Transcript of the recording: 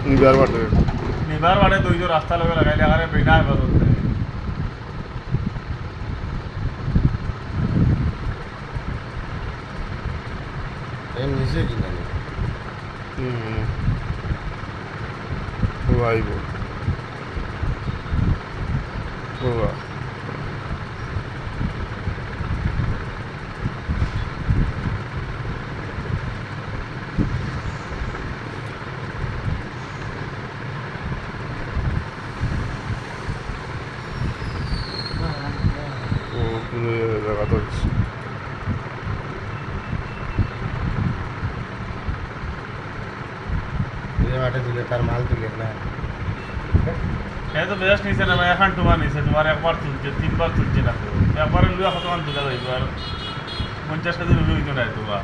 নিবার বাটে নিবার বাড়ে দুইজন রাস্তা লগে লাগাইলে আরে বিনা হেফাজত নেই এম নিচে কিনা নি আইব বাবা ও পুরো জায়গা তো এই মাঠে দিলে তার মাল তুলে না হ্যাঁ তো বেশ নিছে না এখন তোমার নিছে তোমার একবার তুলছে তিনবার তুলছে না তো একবারে লুয়া কতক্ষণ তুলে যাইব আর 50 কেজি লুই তো নাই তোমার